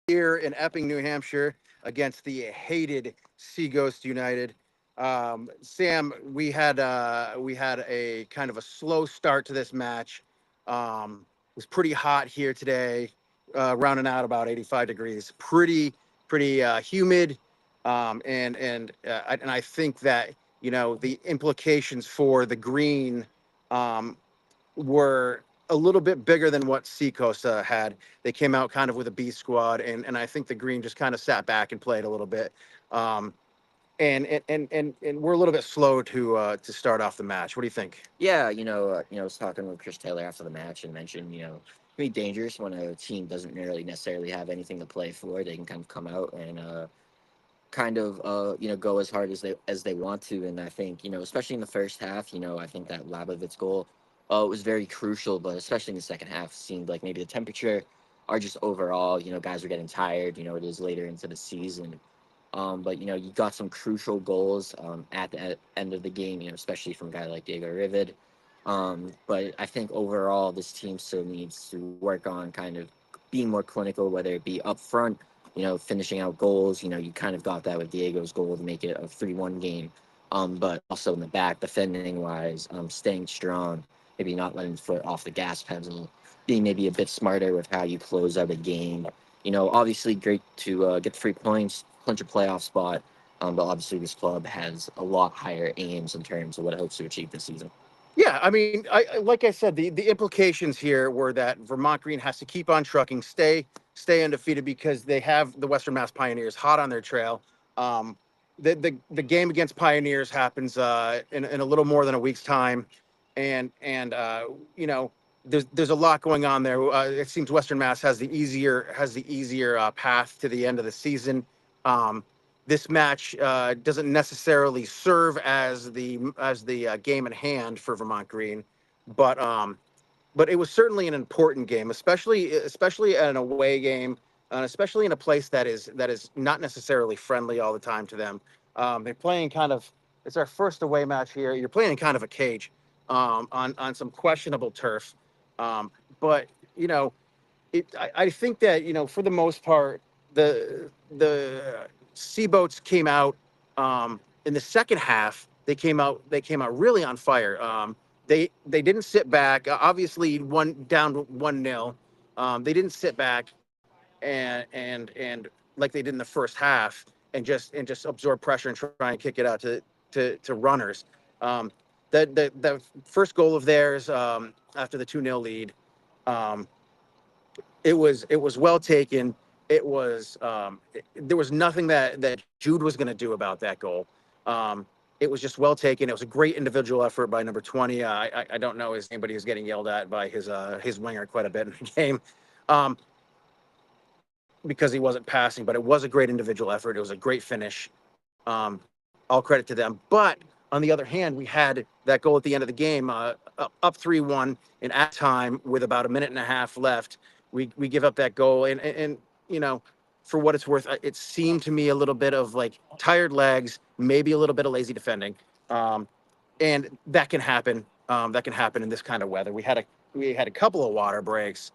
here in Epping, New Hampshire, against the hated Seaghost United. Sam, we had a kind of a slow start to this match. It was pretty hot here today, rounding out about 85 degrees. Pretty humid, and I think that the implications for the green um, were a little bit bigger than what Seacoast had. They came out kind of with a B squad, and I think the Green just kind of sat back and played a little bit. Um, and we're a little bit slow to start off the match. What do you think? Yeah, I was talking with Chris Taylor after the match and mentioned, it can be dangerous when a team doesn't really necessarily have anything to play for. They can kind of come out and go as hard as they want to. And I think, especially in the first half, I think that Labovitz goal was very crucial, but especially in the second half, seemed like maybe the temperature are just overall, guys are getting tired. It is later into the season. But you got some crucial goals at the end of the game, especially from a guy like Diego Rivid. But I think overall, this team still needs to work on kind of being more clinical, whether it be up front, finishing out goals. You kind of got that with Diego's goal to make it a 3-1 game. But also in the back, defending wise, staying strong, maybe not letting the foot off the gas pedal, being maybe a bit smarter with how you close out a game. Obviously great to get 3 points, clinch a playoff spot. But obviously this club has a lot higher aims in terms of what it hopes to achieve this season. Yeah, I mean, like I said, the implications here were that Vermont Green has to keep on trucking, stay undefeated because they have the Western Mass Pioneers hot on their trail. Um, the game against Pioneers happens in a little more than a week's time, and there's a lot going on there. It seems Western Mass has the easier path to the end of the season. Um, this match doesn't necessarily serve as the game in hand for Vermont Green, but but it was certainly an important game, especially an away game, especially in a place that is not necessarily friendly all the time to them. They're playing kind of it's our first away match here. You're playing in kind of a cage on some questionable turf, but you know I think that for the most part the Seaboats came out in the second half. They came out really on fire. They didn't sit back. Obviously, one down 1-0. They didn't sit back and like they did in the first half and just absorb pressure and try and kick it out to runners. Um, the first goal of theirs after the 2-0 lead. Um, it was well taken. There was nothing that Jude was going to do about that goal. It was just well taken. It was a great individual effort by number 20. I don't know his name, but he was getting yelled at by his winger quite a bit in the game. Um, because he wasn't passing, but it was a great individual effort. It was a great finish. All credit to them. But on the other hand, we had that goal at the end of the game, up 3-1 in at time with about a minute and a half left. We give up that goal, and you know, for what it's worth, it seemed to me a little bit of like tired legs, maybe a little bit of lazy defending, um, and that can happen. That can happen in this kind of weather. We had a couple of water breaks.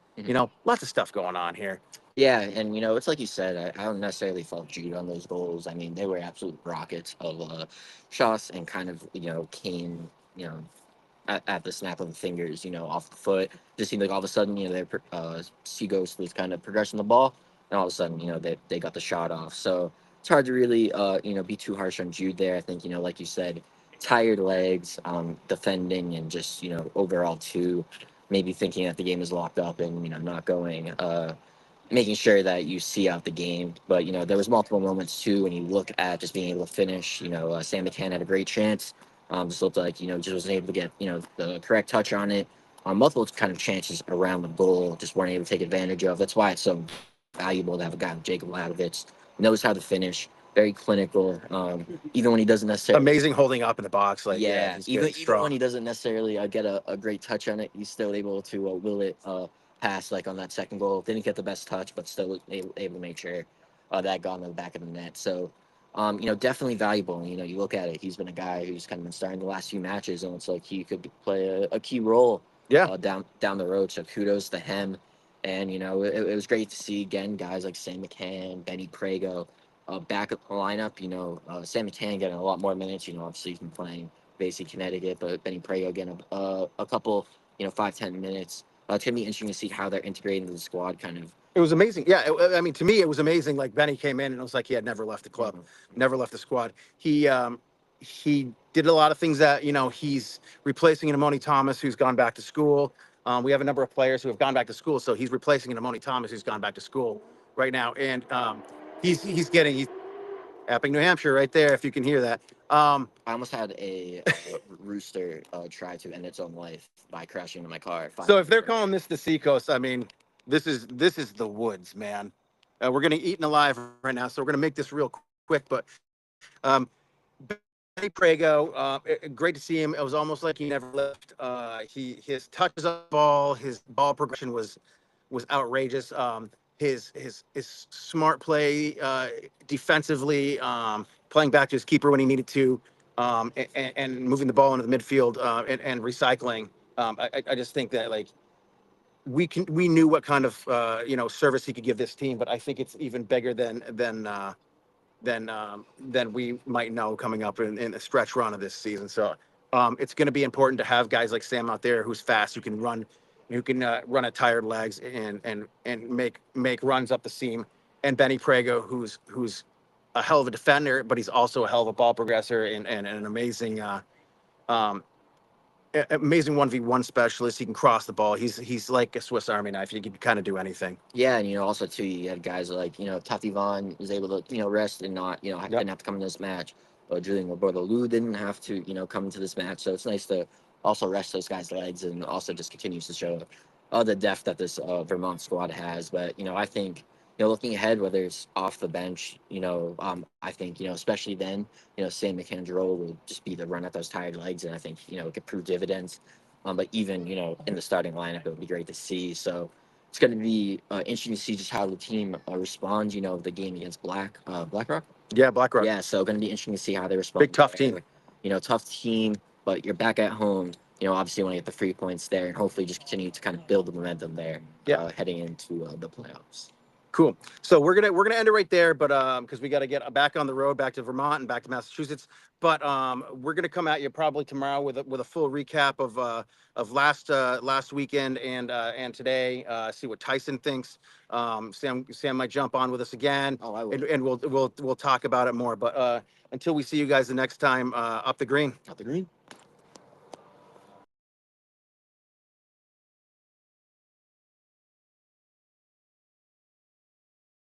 Lots of stuff going on here. Yeah, and it's like you said. I don't necessarily fault Jude on those goals. I mean, they were absolute rockets of shots and kind of came at the snap of the fingers, off the foot. Just seemed like all of a sudden, their Seaghost was kind of progressing the ball, and all of a sudden, they got the shot off. So it's hard to really be too harsh on Jude there. I think like you said, tired legs, defending, and just overall too, maybe thinking that the game is locked up and not going. Making sure that you see out the game. But there was multiple moments too when you look at just being able to finish. Sam McCann had a great chance. Just looked like just wasn't able to get the correct touch on it. Multiple kind of chances around the goal just weren't able to take advantage of. That's why it's so valuable to have a guy like Jacob Ladovitz, knows how to finish, very clinical. Even when he doesn't necessarily, Amazing holding up in the box. Like, yeah, yeah, he's good, even when strong. he doesn't necessarily get a great touch on it, he's still able to will it pass like on that second goal. Didn't get the best touch, but still was able to make sure that got in the back of the net. So, definitely valuable. You look at it, he's been a guy who's kind of been starting the last few matches, and it's like he could play a key role Yeah. down the road. So kudos to him. And it was great to see again guys like Sam McCann, Benny Prego, back up the lineup. Sam McCann getting a lot more minutes. Obviously he's been playing basically Connecticut, but Benny Prego getting a couple, 5-10 minutes. It's gonna be interesting to see how they're integrating into the squad, kind of. It was amazing. Yeah, I mean, to me, it was amazing. Like Benny came in and it was like he had never left the club, Mhm. never left the squad. He did a lot of things that he's replacing an Amoni Thomas who's gone back to school. We have a number of players who have gone back to school, so he's replacing an Amoni Thomas who's gone back to school right now, and he's Epping, New Hampshire, right there. If you can hear that. I almost had a rooster try to end its own life by crashing into my car at five So if minutes they're ago. calling this the Seacoast, I mean, this is the woods, man. We're gonna eat alive right now, so we're gonna make this real quick. But um, Benny Prego, great to see him. It was almost like he never left. His touches on the ball, his ball progression was outrageous. His smart play defensively, playing back to his keeper when he needed to, and moving the ball into the midfield, and recycling. I just think that like we knew what kind of service he could give this team, but I think it's even bigger than we might know coming up in a stretch run of this season. So it's going to be important to have guys like Sam out there who's fast, who can run at tired legs and make runs up the seam, and Benny Prego, who's a hell of a defender, but he's also a hell of a ball progressor and an um, amazing 1v1 specialist. He can cross the ball. He's like a Swiss Army knife. He can kind of do anything. Yeah, and also too, you have guys like Tati Vaughn was able to rest and not Yep. didn't have to come into this match. Julian Roberto Lou didn't have to come into this match, so it's nice to also rest those guys' legs, and also just continues to show the depth that this Vermont squad has. But I think looking ahead, whether it's off the bench, I think especially then Sam McAndrew will just be the run at those tired legs, and I think it could prove dividends. But even in the starting lineup, it would be great to see. So it's going to be interesting to see just how the team responds. The game against BlackRock. Yeah, BlackRock. Yeah, so going to be interesting to see how they respond. Big tough team. Tough team, but you're back at home. Obviously, you want to get the 3 points there, and hopefully, just continue to kind of build the momentum there. Yeah. Heading into the playoffs. Cool. So we're gonna end it right there, but because we got to get back on the road, back to Vermont and back to Massachusetts. But we're gonna come at you probably tomorrow with a full recap of last weekend and today. See what Tyson thinks. Sam might jump on with us again, Oh, I will. and we'll talk about it more. But until we see you guys the next time, up the green. Up the green.